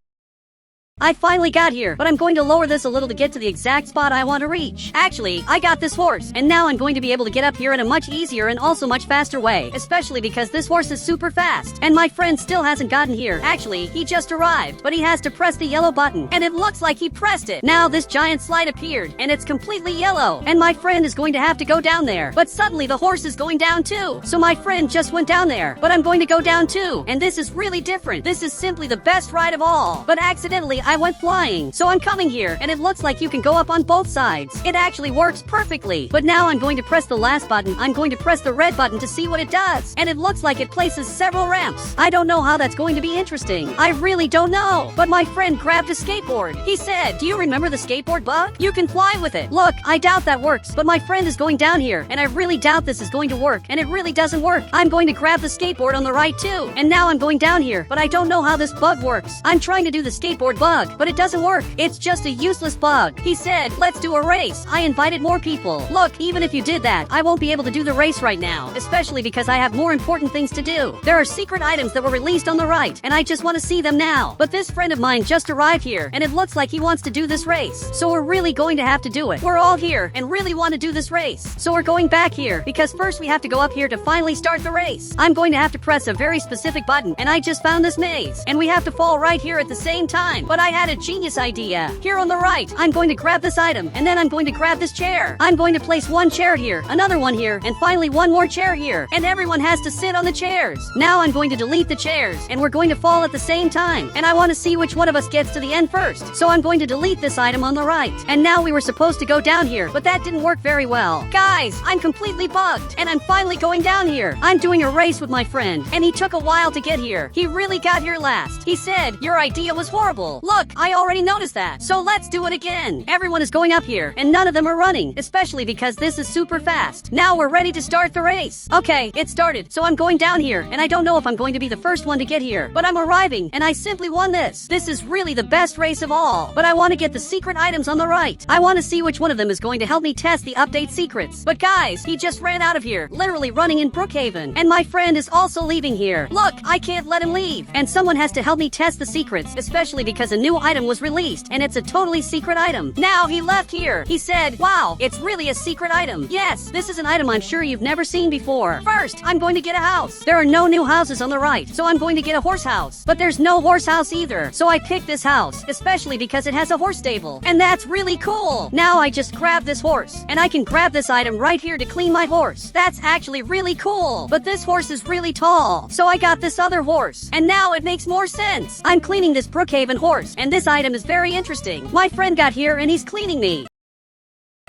I finally got here, but I'm going to lower this a little to get to the exact spot I want to reach. Actually, I got this horse, and now I'm going to be able to get up here in a much easier and also much faster way, especially because this horse is super fast, and my friend still hasn't gotten here. Actually, he just arrived, but he has to press the yellow button, and it looks like he pressed it. Now this giant slide appeared, and it's completely yellow, and my friend is going to have to go down there, but suddenly the horse is going down too. So my friend just went down there, but I'm going to go down too, and this is really different. This is simply the best ride of all, but accidentally I went flying. So I'm coming here, and it looks like you can go up on both sides. It actually works perfectly. But now I'm going to press the last button. I'm going to press the red button to see what it does. And it looks like it places several ramps. I don't know how that's going to be interesting. I really don't know. But my friend grabbed a skateboard. He said, do you remember the skateboard bug? You can fly with it. Look, I doubt that works, but my friend is going down here, and I really doubt this is going to work, and it really doesn't work. I'm going to grab the skateboard on the right too. And now I'm going down here, but I don't know how this bug works. I'm trying to do the skateboard bug, but it doesn't work. It's just a useless bug. He said, let's do a race. I invited more people. Look, even if you did that, I won't be able to do the race right now, especially because I have more important things to do. There are secret items that were released on the right, and I just want to see them now. But this friend of mine just arrived here, and it looks like he wants to do this race. So we're really going to have to do it. We're all here and really want to do this race. So we're going back here, because first we have to go up here to finally start the race. I'm going to have to press a very specific button, and I just found this maze, and we have to fall right here at the same time. But I had a genius idea. Here on the right, I'm going to grab this item, and then I'm going to grab this chair. I'm going to place one chair here, another one here, and finally one more chair here, and everyone has to sit on the chairs. Now I'm going to delete the chairs, and we're going to fall at the same time, and I want to see which one of us gets to the end first. So I'm going to delete this item on the right, and now we were supposed to go down here, but that didn't work very well. Guys, I'm completely bugged, and I'm finally going down here. I'm doing a race with my friend, and he took a while to get here. He really got here last. He said, your idea was horrible. Look, I already noticed that. So let's do it again. Everyone is going up here, and none of them are running, especially because this is super fast. Now we're ready to start the race. Okay, it started, so I'm going down here, and I don't know if I'm going to be the first one to get here, but I'm arriving, and I simply won this. This is really the best race of all, but I want to get the secret items on the right. I want to see which one of them is going to help me test the update secrets. But guys, he just ran out of here, literally running in Brookhaven, and my friend is also leaving here. Look, I can't let him leave, and someone has to help me test the secrets, especially because a new item was released, and it's a totally secret item. Now he left here. He said, wow, it's really a secret item. Yes, this is an item I'm sure you've never seen before. First, I'm going to get a house. There are no new houses on the right, so I'm going to get a horse house. But there's no horse house either, so I picked this house, especially because it has a horse stable, and that's really cool. Now I just grab this horse, and I can grab this item right here to clean my horse. That's actually really cool, but this horse is really tall, so I got this other horse, and now it makes more sense. I'm cleaning this Brookhaven horse, and this item is very interesting. My friend got here and he's cleaning me.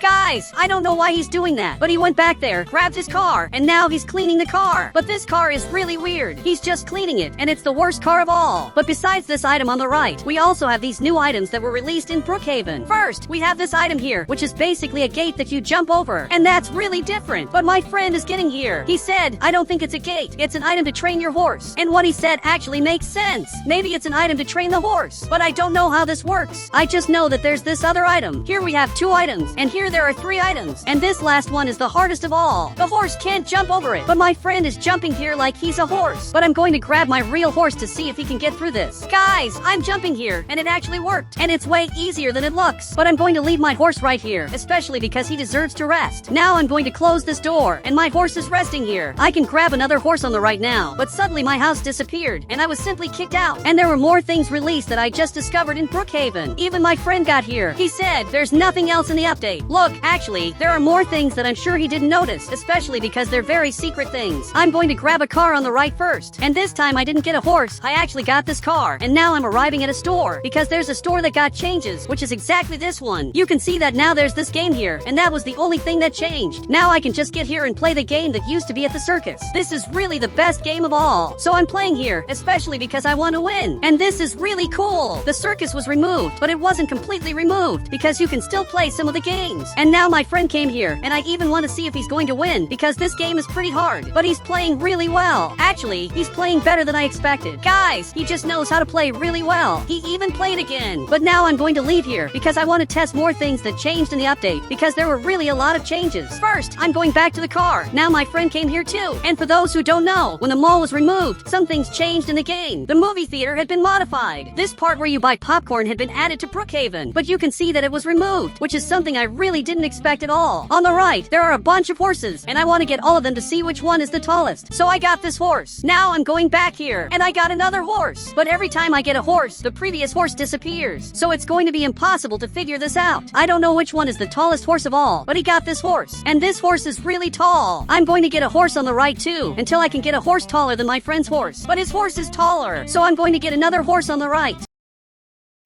Guys, I don't know why he's doing that, but he went back there, grabbed his car, and now he's cleaning the car. But this car is really weird. He's just cleaning it, and it's the worst car of all. But besides this item on the right, we also have these new items that were released in Brookhaven. First, we have this item here, which is basically a gate that you jump over, and that's really different. But my friend is getting here. He said, I don't think it's a gate. It's an item to train your horse. And what he said actually makes sense. Maybe it's an item to train the horse, but I don't know how this works. I just know that there's this other item. Here we have 2 items, and here there are 3 items, and this last one is the hardest of all. The horse can't jump over it, but my friend is jumping here like he's a horse. But I'm going to grab my real horse to see if he can get through this. Guys, I'm jumping here, and it actually worked, and it's way easier than it looks. But I'm going to leave my horse right here, especially because he deserves to rest. Now I'm going to close this door, and my horse is resting here. I can grab another horse on the right now, but suddenly my house disappeared, and I was simply kicked out. And there were more things released that I just discovered in Brookhaven. Even my friend got here. He said, there's nothing else in the update. Look, actually, there are more things that I'm sure he didn't notice, especially because they're very secret things. I'm going to grab a car on the right first, and this time I didn't get a horse, I actually got this car, and now I'm arriving at a store, because there's a store that got changes, which is exactly this one. You can see that now there's this game here, and that was the only thing that changed. Now I can just get here and play the game that used to be at the circus. This is really the best game of all, so I'm playing here, especially because I want to win. And this is really cool. The circus was removed, but it wasn't completely removed, because you can still play some of the games. And now my friend came here, and I even want to see if he's going to win, because this game is pretty hard, but he's playing really well. Actually, he's playing better than I expected. Guys, he just knows how to play really well. He even played again. But now I'm going to leave here, because I want to test more things that changed in the update, because there were really a lot of changes. First, I'm going back to the car. Now my friend came here too. And for those who don't know, when the mall was removed, some things changed in the game. The movie theater had been modified. This part where you buy popcorn had been added to Brookhaven, but you can see that it was removed, which is something I really didn't expect at all. On the right, there are a bunch of horses, and I want to get all of them to see which one is the tallest. So I got this horse. Now I'm going back here, and I got another horse. But every time I get a horse, the previous horse disappears. So it's going to be impossible to figure this out. I don't know which one is the tallest horse of all, but he got this horse. And this horse is really tall. I'm going to get a horse on the right too, until I can get a horse taller than my friend's horse. But his horse is taller, so I'm going to get another horse on the right.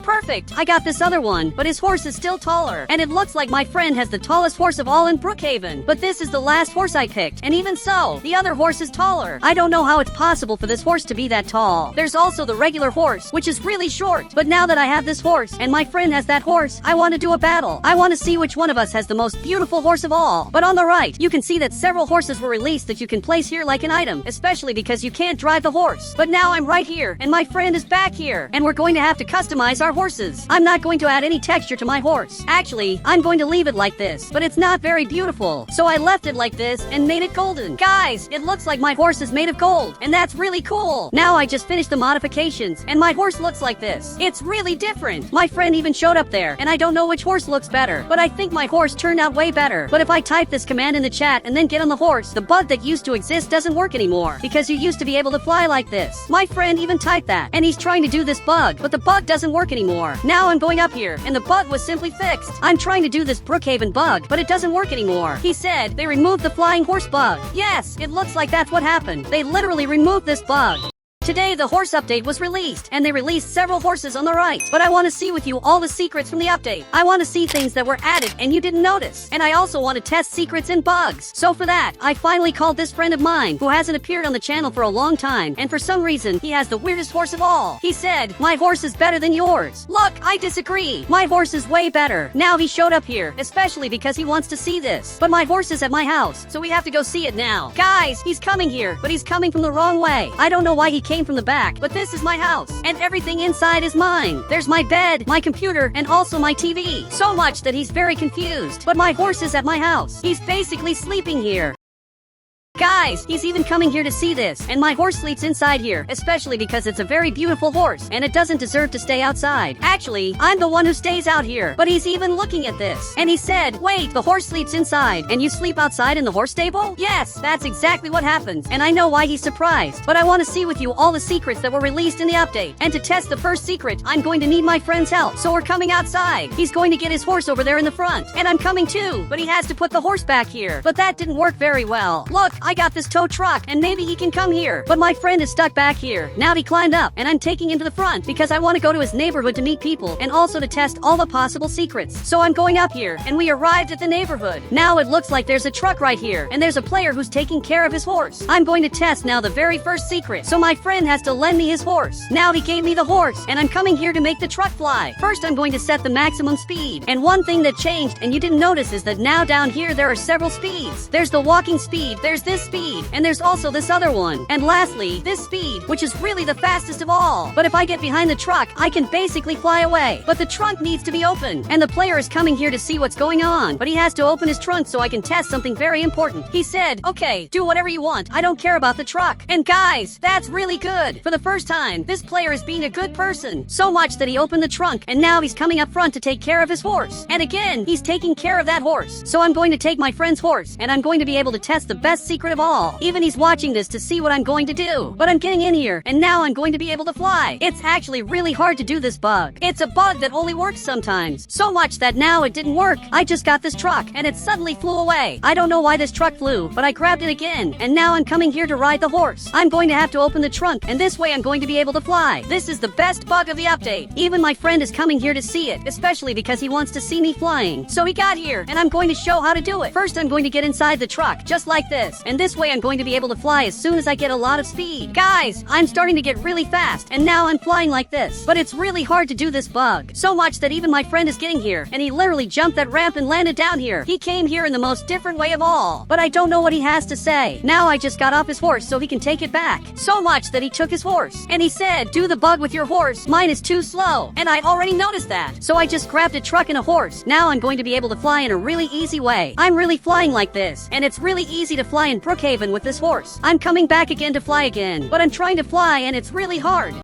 Perfect! I got this other one, but his horse is still taller, and it looks like my friend has the tallest horse of all in Brookhaven. But this is the last horse I picked, and even so, the other horse is taller. I don't know how it's possible for this horse to be that tall. There's also the regular horse, which is really short. But now that I have this horse, and my friend has that horse, I want to do a battle. I want to see which one of us has the most beautiful horse of all. But on the right, you can see that several horses were released that you can place here like an item, especially because you can't drive the horse. But now I'm right here, and my friend is back here, and we're going to have to customize our horses. I'm not going to add any texture to my horse. Actually, I'm going to leave it like this, but it's not very beautiful. So I left it like this and made it golden. Guys, it looks like my horse is made of gold, and that's really cool. Now I just finished the modifications, and my horse looks like this. It's really different. My friend even showed up there, and I don't know which horse looks better, but I think my horse turned out way better. But if I type this command in the chat and then get on the horse, the bug that used to exist doesn't work anymore, because you used to be able to fly like this. My friend even typed that, and he's trying to do this bug, but the bug doesn't work anymore. Now I'm going up here, and the bug was simply fixed. I'm trying to do this Brookhaven bug, but it doesn't work anymore. He said they removed the flying horse bug. Yes, it looks like that's what happened. They literally removed this bug. Today, the horse update was released, and they released several horses on the right. But I want to see with you all the secrets from the update. I want to see things that were added and you didn't notice. And I also want to test secrets and bugs. So for that, I finally called this friend of mine who hasn't appeared on the channel for a long time, and for some reason, he has the weirdest horse of all. He said, "My horse is better than yours." Look, I disagree. My horse is way better. Now he showed up here, especially because he wants to see this. But my horse is at my house, so we have to go see it now. Guys, he's coming here, but he's coming from the wrong way. I don't know why he came from the back, but this is my house, and everything inside is mine. There's my bed, my computer, and also my TV. So much that he's very confused. But my horse is at my house. He's basically sleeping here. Guys, he's even coming here to see this, and my horse sleeps inside here, especially because it's a very beautiful horse, and it doesn't deserve to stay outside. Actually, I'm the one who stays out here, but he's even looking at this. And he said, "Wait, the horse sleeps inside, and you sleep outside in the horse stable?" Yes, that's exactly what happens, and I know why he's surprised, but I want to see with you all the secrets that were released in the update. And to test the first secret, I'm going to need my friend's help, so we're coming outside. He's going to get his horse over there in the front, and I'm coming too, but he has to put the horse back here. But that didn't work very well. Look, I I got this tow truck, and maybe he can come here. But my friend is stuck back here. Now he climbed up, and I'm taking him to the front because I want to go to his neighborhood to meet people and also to test all the possible secrets. So I'm going up here, and we arrived at the neighborhood. Now it looks like there's a truck right here, and there's a player who's taking care of his horse. I'm going to test now the very first secret. So my friend has to lend me his horse. Now he gave me the horse, and I'm coming here to make the truck fly. First, I'm going to set the maximum speed. And one thing that changed, and you didn't notice, is that now down here there are several speeds. There's the walking speed, there's this speed, and there's also this other one. And lastly, this speed, which is really the fastest of all. But if I get behind the truck, I can basically fly away. But the trunk needs to be open, and the player is coming here to see what's going on. But he has to open his trunk so I can test something very important. He said, okay, do whatever you want. I don't care about the truck. And guys, that's really good. For the first time, this player is being a good person. So much that he opened the trunk, and now he's coming up front to take care of his horse. And again, he's taking care of that horse. So I'm going to take my friend's horse, and I'm going to be able to test the best secret of all. Even he's watching this to see what I'm going to do. But I'm getting in here, and now I'm going to be able to fly. It's actually really hard to do this bug. It's a bug that only works sometimes. So much that now it didn't work. I just got this truck, and it suddenly flew away. I don't know why this truck flew, but I grabbed it again, and now I'm coming here to ride the horse. I'm going to have to open the trunk, and this way I'm going to be able to fly. This is the best bug of the update. Even my friend is coming here to see it, especially because he wants to see me flying. So he got here, and I'm going to show how to do it. First, I'm going to get inside the truck, just like this, and this way I'm going to be able to fly as soon as I get a lot of speed. Guys, I'm starting to get really fast, and now I'm flying like this. But it's really hard to do this bug. So much that even my friend is getting here, and he literally jumped that ramp and landed down here. He came here in the most different way of all. But I don't know what he has to say. Now I just got off his horse so he can take it back. So much that he took his horse, and he said, do the bug with your horse. Mine is too slow. And I already noticed that. So I just grabbed a truck and a horse. Now I'm going to be able to fly in a really easy way. I'm really flying like this, and it's really easy to fly in Brookhaven with this horse. I'm coming back again to fly again, but I'm trying to fly and it's really hard.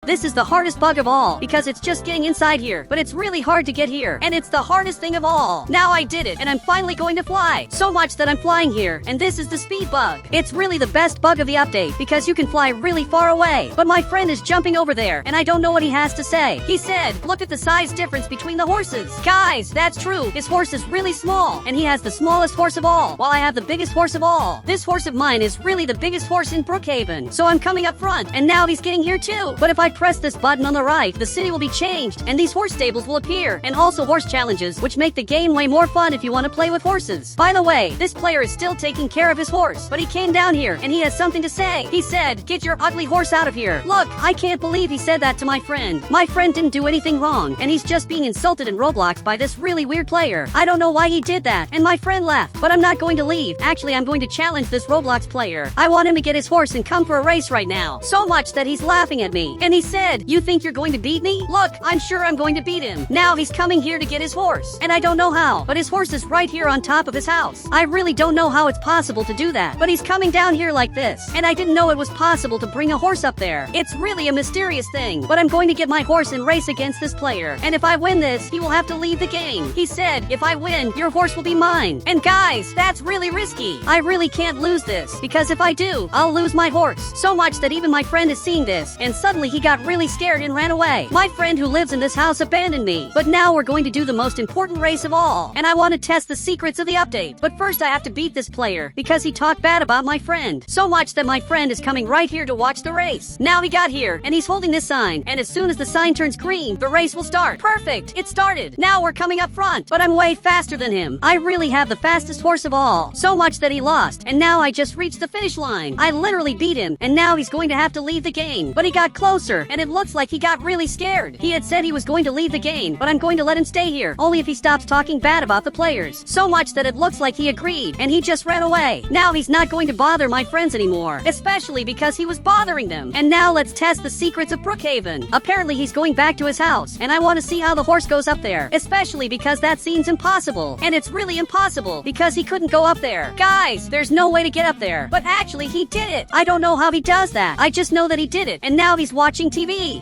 This is the hardest bug of all, because it's just getting inside here, but it's really hard to get here, and it's the hardest thing of all. Now I did it, and I'm finally going to fly. So much that I'm flying here, and this is the speed bug. It's really the best bug of the update, because you can fly really far away. But my friend is jumping over there, and I don't know what he has to say. He said, look at the size difference between the horses. Guys, that's true. His horse is really small, and he has the smallest horse of all, while I have the biggest horse of all. This horse of mine is really the biggest horse in Brookhaven. So I'm coming up front, and now he's getting here too. But if I press this button on the right, the city will be changed, and these horse stables will appear, and also horse challenges, which make the game way more fun if you want to play with horses. By the way, this player is still taking care of his horse, but he came down here, and he has something to say. He said, get your ugly horse out of here. Look, I can't believe he said that to my friend. My friend didn't do anything wrong, and he's just being insulted in Roblox by this really weird player. I don't know why he did that, and my friend left, but I'm not going to leave. Actually, I'm going to challenge this Roblox player. I want him to get his horse and come for a race right now. So much that he's laughing at me, and he said, you think you're going to beat me? Look, I'm sure I'm going to beat him. Now he's coming here to get his horse, and I don't know how, but his horse is right here on top of his house. I really don't know how it's possible to do that, but he's coming down here like this, and I didn't know it was possible to bring a horse up there. It's really a mysterious thing, but I'm going to get my horse and race against this player, and if I win this, he will have to leave the game. He said, if I win, your horse will be mine. And guys, that's really risky. I really can't lose this, because if I do, I'll lose my horse. So much that even my friend is seeing this, and suddenly he got really scared and ran away. My friend who lives in this house abandoned me. But now we're going to do the most important race of all, and I want to test the secrets of the update. But first I have to beat this player, because he talked bad about my friend. So much that my friend is coming right here to watch the race. Now he got here, and he's holding this sign, and as soon as the sign turns green, the race will start. Perfect! It started! Now we're coming up front, but I'm way faster than him. I really have the fastest horse of all. So much that he lost, and now I just reached the finish line. I literally beat him, and now he's going to have to leave the game. But he got closer, and it looks like he got really scared. He had said he was going to leave the game, but I'm going to let him stay here, only if he stops talking bad about the players. So much that it looks like he agreed, and he just ran away. Now he's not going to bother my friends anymore, especially because he was bothering them. And now let's test the secrets of Brookhaven. Apparently he's going back to his house, and I want to see how the horse goes up there, especially because that seems impossible. And it's really impossible, because he couldn't go up there. Guys, there's no way to get up there, but actually he did it. I don't know how he does that. I just know that he did it, and now he's watching TV.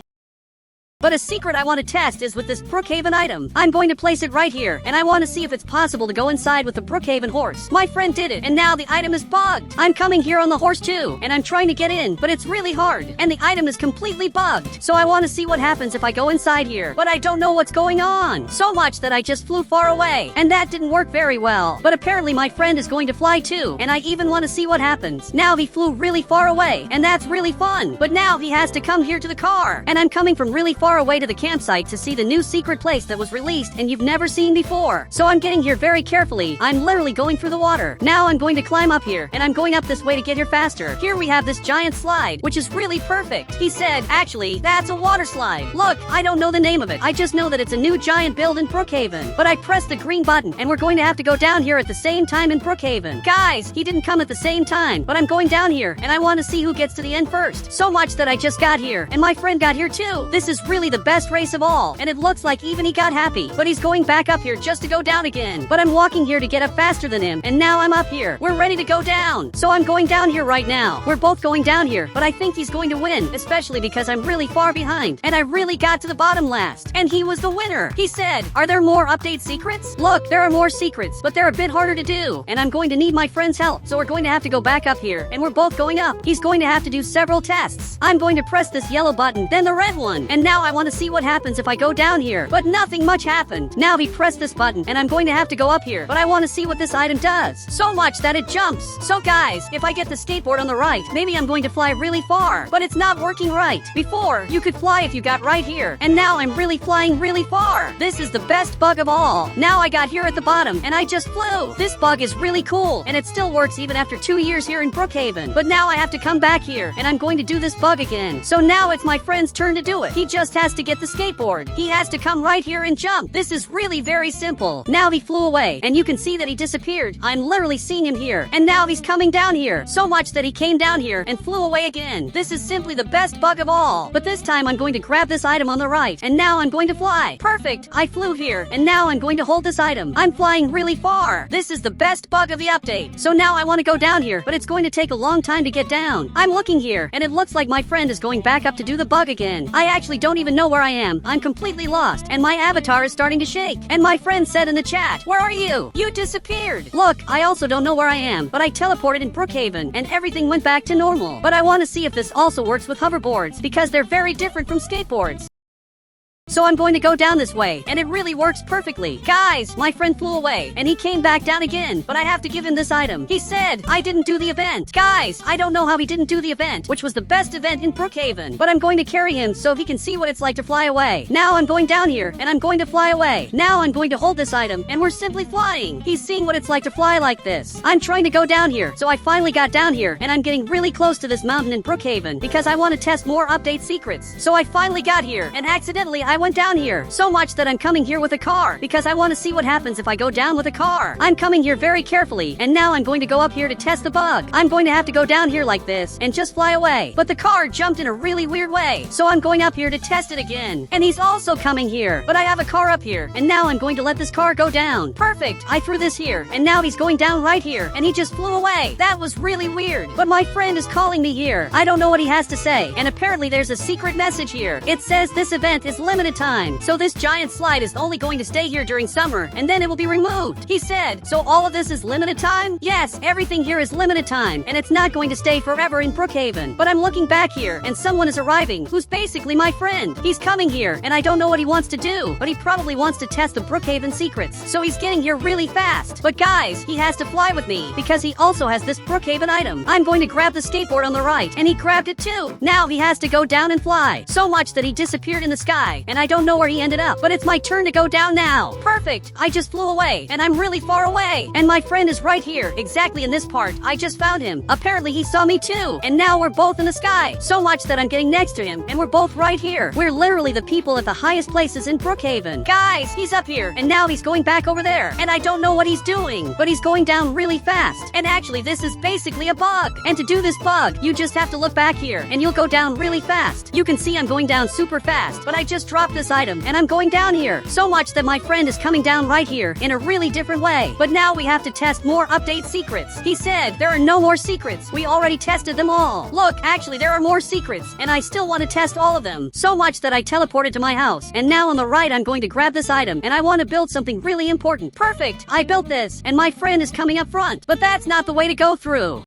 But a secret I want to test is with this Brookhaven item. I'm going to place it right here, and I want to see if it's possible to go inside with the Brookhaven horse. My friend did it, and now the item is bugged. I'm coming here on the horse too, and I'm trying to get in, but it's really hard, and the item is completely bugged. So I want to see what happens if I go inside here, but I don't know what's going on. So much that I just flew far away, and that didn't work very well. But apparently my friend is going to fly too, and I even want to see what happens. Now he flew really far away, and that's really fun. But now he has to come here to the car, and I'm coming from really far away to the campsite to see the new secret place that was released and you've never seen before. So I'm getting here very carefully. I'm literally going through the water. Now I'm going to climb up here, and I'm going up this way to get here faster. Here we have this giant slide, which is really perfect. He said, actually, that's a water slide. Look, I don't know the name of it. I just know that it's a new giant build in Brookhaven. But I pressed the green button, and we're going to have to go down here at the same time in Brookhaven. Guys, he didn't come at the same time, but I'm going down here, and I want to see who gets to the end first. So much that I just got here, and my friend got here too. This is really the best race of all, and it looks like even he got happy. But he's going back up here just to go down again. But I'm walking here to get up faster than him, and now I'm up here. We're ready to go down. So I'm going down here right now. We're both going down here, but I think he's going to win, especially because I'm really far behind, and I really got to the bottom last. And he was the winner. He said, are there more update secrets? Look, there are more secrets, but they're a bit harder to do, and I'm going to need my friend's help. So we're going to have to go back up here, and we're both going up. He's going to have to do several tests. I'm going to press this yellow button, then the red one, and now I want to see what happens if I go down here. But nothing much happened. Now he pressed this button, and I'm going to have to go up here, but I want to see what this item does. So much that it jumps. So guys, if I get the skateboard on the right, maybe I'm going to fly really far, but it's not working right. Before, you could fly if you got right here, and now I'm really flying really far. This is the best bug of all. Now I got here at the bottom, and I just flew. This bug is really cool, and it still works even after 2 years here in Brookhaven. But now I have to come back here, and I'm going to do this bug again. So now it's my friend's turn to do it. He just has to get the skateboard. He has to come right here and jump. This is really very simple. Now he flew away, and you can see that he disappeared. I'm literally seeing him here, and now he's coming down here. So much that he came down here and flew away again. This is simply the best bug of all. But this time I'm going to grab this item on the right, and now I'm going to fly. Perfect. I flew here, and now I'm going to hold this item. I'm flying really far. This is the best bug of the update. So now I want to go down here, but it's going to take a long time to get down. I'm looking here, and it looks like my friend is going back up to do the bug again. I actually don't even know where I am. I'm completely lost, and my avatar is starting to shake. And my friend said in the chat, where are you? You disappeared. Look, I also don't know where I am, but I teleported in Brookhaven, and everything went back to normal. But I want to see if this also works with hoverboards, because they're very different from skateboards. So I'm going to go down this way, and it really works perfectly. Guys, my friend flew away, and he came back down again, but I have to give him this item. He said, I didn't do the event. Guys, I don't know how he didn't do the event, which was the best event in Brookhaven, but I'm going to carry him so he can see what it's like to fly away. Now I'm going down here, and I'm going to fly away. Now I'm going to hold this item, and we're simply flying. He's seeing what it's like to fly like this. I'm trying to go down here, so I finally got down here, and I'm getting really close to this mountain in Brookhaven, because I want to test more update secrets. So I finally got here, and accidentally I went down here. So much that I'm coming here with a car, because I want to see what happens if I go down with a car. I'm coming here very carefully, and now I'm going to go up here to test the bug. I'm going to have to go down here like this, and just fly away. But the car jumped in a really weird way, so I'm going up here to test it again. And he's also coming here, but I have a car up here, and now I'm going to let this car go down. Perfect! I threw this here, and now he's going down right here, and he just flew away. That was really weird, but my friend is calling me here. I don't know what he has to say, and apparently there's a secret message here. It says this event is limited time. So this giant slide is only going to stay here during summer, and then it will be removed. He said, so all of this is limited time? Yes, everything here is limited time, and it's not going to stay forever in Brookhaven. But I'm looking back here, and someone is arriving, who's basically my friend. He's coming here, and I don't know what he wants to do, but he probably wants to test the Brookhaven secrets. So he's getting here really fast. But guys, he has to fly with me, because he also has this Brookhaven item. I'm going to grab the skateboard on the right, and he grabbed it too. Now he has to go down and fly. So much that he disappeared in the sky, and I don't know where he ended up, but it's my turn to go down now. Perfect! I just flew away, and I'm really far away. And my friend is right here, exactly in this part. I just found him. Apparently he saw me too, and now we're both in the sky. So much that I'm getting next to him, and we're both right here. We're literally the people at the highest places in Brookhaven. Guys, he's up here, and now he's going back over there, and I don't know what he's doing, but he's going down really fast. And actually, this is basically a bug. And to do this bug, you just have to look back here, and you'll go down really fast. You can see I'm going down super fast, but I just dropped drop this item, and I'm going down here. So much that my friend is coming down right here in a really different way. But now we have to test more update secrets. He said there are no more secrets. We already tested them all. Look, actually there are more secrets, and I still want to test all of them. So much that I teleported to my house. And now on the right I'm going to grab this item, and I want to build something really important. Perfect! I built this, and my friend is coming up front. But that's not the way to go through.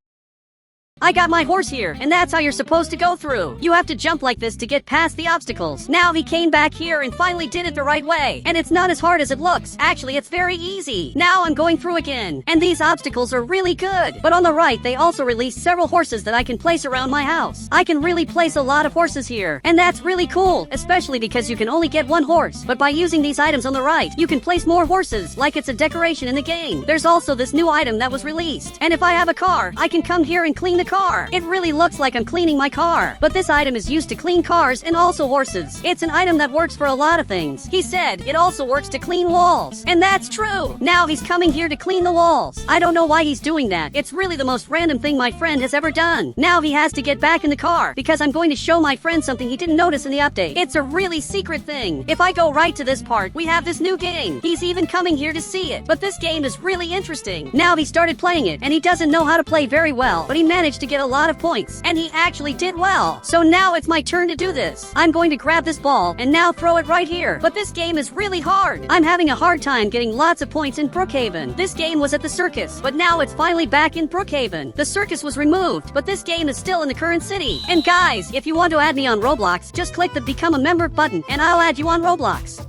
I got my horse here, and that's how you're supposed to go through. You have to jump like this to get past the obstacles. Now he came back here and finally did it the right way. And it's not as hard as it looks. Actually, it's very easy. Now I'm going through again. And these obstacles are really good. But on the right, they also released several horses that I can place around my house. I can really place a lot of horses here. And that's really cool, especially because you can only get one horse. But by using these items on the right, you can place more horses, like it's a decoration in the game. There's also this new item that was released. And if I have a car, I can come here and clean the car. It really looks like I'm cleaning my car. But this item is used to clean cars and also horses. It's an item that works for a lot of things. He said it also works to clean walls. And that's true. Now he's coming here to clean the walls. I don't know why he's doing that. It's really the most random thing my friend has ever done. Now he has to get back in the car because I'm going to show my friend something he didn't notice in the update. It's a really secret thing. If I go right to this part, we have this new game. He's even coming here to see it. But this game is really interesting. Now he started playing it, and he doesn't know how to play very well, but he managed to get a lot of points, and he actually did well. So now it's my turn to do this. I'm going to grab this ball and now throw it right here. But this game is really hard. I'm having a hard time getting lots of points in Brookhaven. This game was at the circus, but now it's finally back in Brookhaven. The circus was removed, but this game is still in the current city. And guys, if you want to add me on Roblox, just click the Become a Member button, and I'll add you on Roblox.